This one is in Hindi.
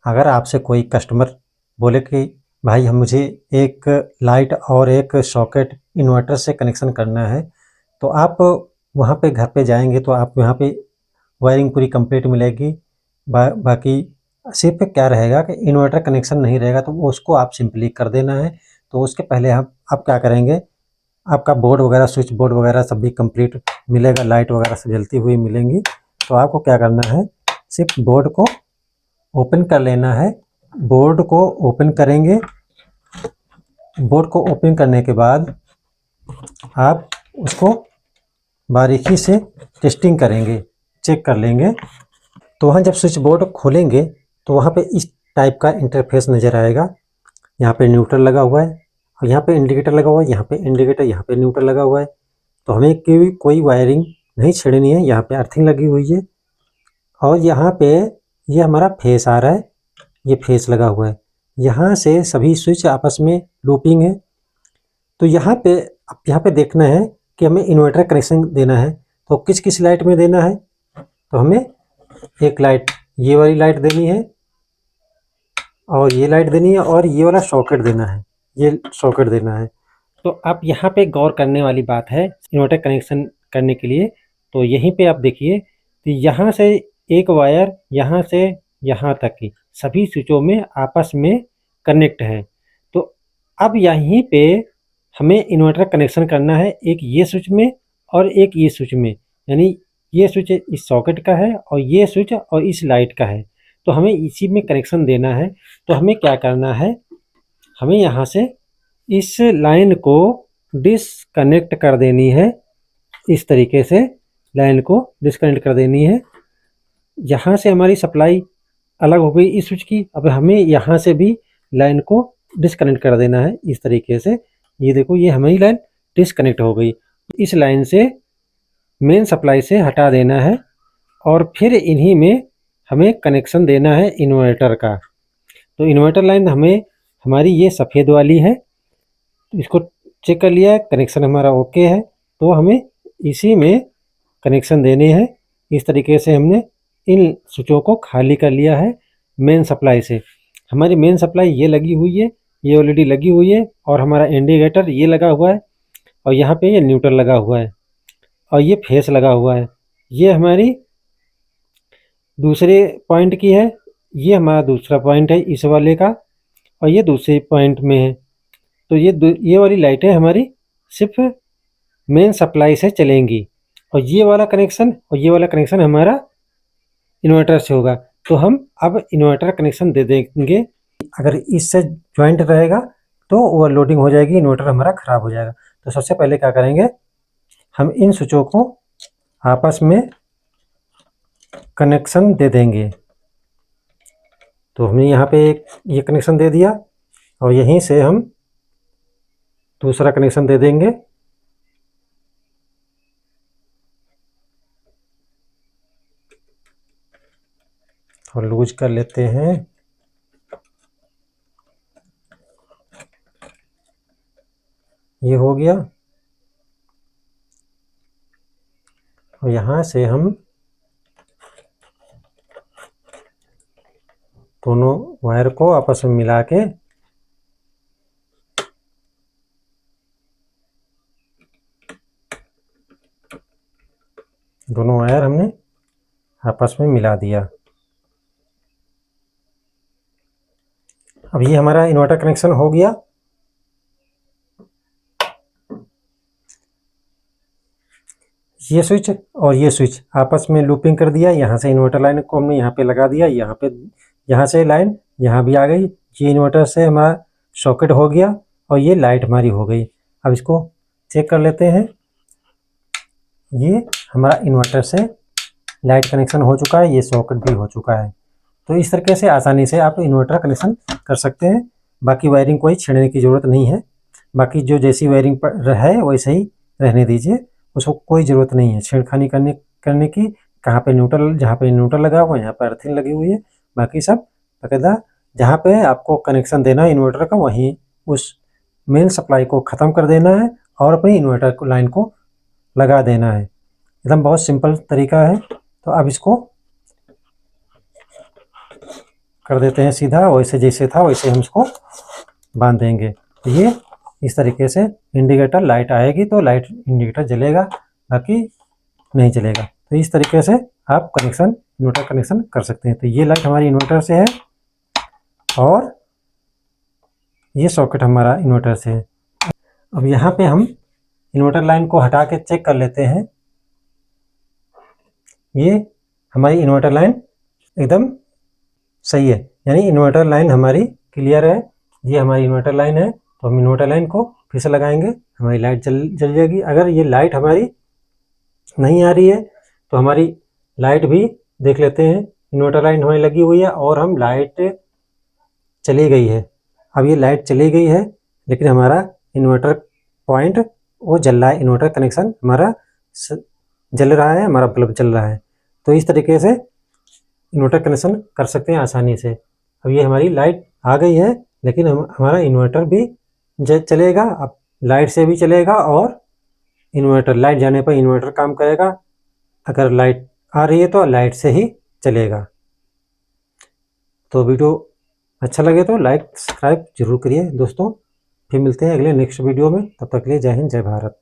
अगर आपसे कोई कस्टमर बोले कि भाई हम मुझे एक लाइट और एक सॉकेट इन्वर्टर से कनेक्शन करना है, तो आप वहाँ पे घर पे जाएंगे तो आप यहाँ पे वायरिंग पूरी कंप्लीट मिलेगी। बाकी सिर्फ क्या रहेगा कि इन्वर्टर कनेक्शन नहीं रहेगा तो उसको आप सिंपली कर देना है। तो उसके पहले आप क्या करेंगे, आपका बोर्ड वगैरह स्विच बोर्ड वगैरह सब भी कंप्लीट मिलेगा, लाइट वगैरह सब जलती हुई मिलेंगी। तो आपको क्या करना है, सिर्फ बोर्ड को ओपन कर लेना है। बोर्ड को ओपन करेंगे, बोर्ड को ओपन करने के बाद आप उसको बारीकी से टेस्टिंग करेंगे, चेक कर लेंगे। तो वहाँ जब स्विच बोर्ड खोलेंगे तो वहाँ पे इस टाइप का इंटरफेस नज़र आएगा। यहाँ पे न्यूट्रल लगा हुआ है और यहाँ पे इंडिकेटर लगा हुआ है, यहाँ पे इंडिकेटर, यहाँ पे न्यूट्रल लगा हुआ है। तो हमें कोई वायरिंग नहीं छेड़नी है। यहाँ पे अर्थिंग लगी हुई है और यहाँ पे ये हमारा फेस आ रहा है, ये फेस लगा हुआ है। यहाँ से सभी स्विच आपस में लूपिंग है। तो यहाँ पे देखना है कि हमें इन्वर्टर कनेक्शन देना है। तो किस किस लाइट में देना है, तो हमें एक लाइट ये वाली लाइट देनी है और ये लाइट देनी है और ये वाला सॉकेट देना है, ये सॉकेट देना है। तो आप यहाँ पे गौर करने वाली बात है इन्वर्टर कनेक्शन करने के लिए। तो यहीं पे आप देखिए, तो यहाँ से एक वायर यहाँ से यहाँ तक की सभी स्विचों में आपस में कनेक्ट है। तो अब यहीं पे हमें इन्वर्टर कनेक्शन करना है, एक ये स्विच में और एक ये स्विच में, यानी ये स्विच इस सॉकेट का है और ये स्विच और इस लाइट का है। तो हमें इसी में कनेक्शन देना है। तो हमें क्या करना है, हमें यहाँ से इस लाइन को डिसकनेक्ट कर देनी है। इस तरीके से लाइन को डिसकनेक्ट कर देनी है। यहाँ से हमारी सप्लाई अलग हो गई इस स्विच की। अब हमें यहाँ से भी लाइन को डिसकनेक्ट कर देना है इस तरीके से। ये देखो, ये हमारी लाइन डिसकनेक्ट हो गई। इस लाइन से मेन सप्लाई से हटा देना है और फिर इन्हीं में हमें कनेक्शन देना है इन्वर्टर का। तो इन्वर्टर लाइन हमारी ये सफ़ेद वाली है। इसको चेक कर लिया, कनेक्शन हमारा ओके है। तो हमें इसी में कनेक्शन देने हैं। इस तरीके से हमने इन स्विचों को खाली कर लिया है मेन सप्लाई से। हमारी मेन सप्लाई ये लगी हुई है, ये ऑलरेडी लगी हुई है और हमारा इंडिकेटर ये लगा हुआ है और यहाँ पे ये न्यूट्रल लगा हुआ है और ये फेस लगा हुआ है। ये हमारी दूसरे पॉइंट की है, ये हमारा दूसरा पॉइंट है इस वाले का और ये दूसरे पॉइंट में है। तो ये वाली लाइटें हमारी सिर्फ मेन सप्लाई से चलेंगी और ये वाला कनेक्शन हमारा इन्वर्टर से होगा। तो हम अब इन्वर्टर कनेक्शन दे देंगे। अगर इससे ज्वाइंट रहेगा तो ओवरलोडिंग हो जाएगी, इन्वर्टर हमारा ख़राब हो जाएगा। तो सबसे पहले क्या करेंगे, हम इन स्विचों को आपस में कनेक्शन दे देंगे। तो हमने यहाँ पे ये कनेक्शन दे दिया और यहीं से हम दूसरा कनेक्शन दे देंगे। और लूज कर लेते हैं। ये हो गया और यहाँ से हम दोनों वायर को आपस में मिला के दोनों वायर हमने आपस में मिला दिया। अब ये हमारा इन्वर्टर कनेक्शन हो गया। ये स्विच और ये स्विच आपस में लूपिंग कर दिया। यहाँ से इन्वर्टर लाइन को हमने यहाँ पे लगा दिया, यहाँ से लाइन यहाँ भी आ गई। ये इन्वर्टर से हमारा सॉकेट हो गया और ये लाइट हमारी हो गई। अब इसको चेक कर लेते हैं। ये हमारा इन्वर्टर से लाइट कनेक्शन हो चुका है, ये सॉकेट भी हो चुका है। तो इस तरीके से आसानी से आप इन्वर्टर कनेक्शन कर सकते हैं। बाकी वायरिंग कोई छेड़ने की ज़रूरत नहीं है। बाकी जो जैसी वायरिंग है वैसे ही रहने दीजिए, उसको कोई ज़रूरत नहीं है छेड़खानी करने की। कहाँ पे न्यूट्रल, जहाँ पे न्यूट्रल लगा हुआ है यहाँ पर अर्थिंग लगी हुई है। बाकी सब बाकायदा जहाँ पे आपको कनेक्शन देना है इन्वर्टर का, वहीं उस मेन सप्लाई को ख़त्म कर देना है और अपनी इन्वर्टर लाइन को लगा देना है। एकदम बहुत सिंपल तरीका है। तो अब इसको कर देते हैं सीधा, वैसे जैसे था वैसे हम इसको बांध देंगे। तो ये इस तरीके से इंडिकेटर, लाइट आएगी तो लाइट इंडिकेटर जलेगा, बाकी नहीं जलेगा। तो इस तरीके से आप कनेक्शन, इन्वर्टर कनेक्शन कर सकते हैं। तो ये लाइट हमारी इन्वर्टर से है और ये सॉकेट हमारा इन्वर्टर से है। अब यहाँ पे हम इन्वर्टर लाइन को हटा के चेक कर लेते हैं। ये हमारी इन्वर्टर लाइन एकदम सही है, यानी इन्वर्टर लाइन हमारी क्लियर है। ये हमारी इन्वर्टर लाइन है, तो हम इन्वर्टर लाइन को फिर से लगाएंगे, हमारी लाइट जल जाएगी। अगर ये लाइट हमारी नहीं आ रही है तो हमारी लाइट भी देख लेते हैं। इन्वर्टर लाइन हमारी लगी हुई है और हम लाइट चली गई है। अब ये लाइट चली गई है लेकिन हमारा इन्वर्टर पॉइंट वो जल रहा है, इन्वर्टर कनेक्शन हमारा जल रहा है, हमारा बल्ब जल रहा है। तो इस तरीके से इन्वर्टर कनेक्शन कर सकते हैं आसानी से। अब ये हमारी लाइट आ गई है लेकिन हमारा इन्वर्टर भी चलेगा, अब लाइट से भी चलेगा और इन्वर्टर, लाइट जाने पर इन्वर्टर काम करेगा। अगर लाइट आ रही है तो लाइट से ही चलेगा। तो वीडियो अच्छा लगे तो लाइक सब्सक्राइब जरूर करिए दोस्तों। फिर मिलते हैं अगले नेक्स्ट वीडियो में, तब तक के लिए जय हिंद, जय भारत।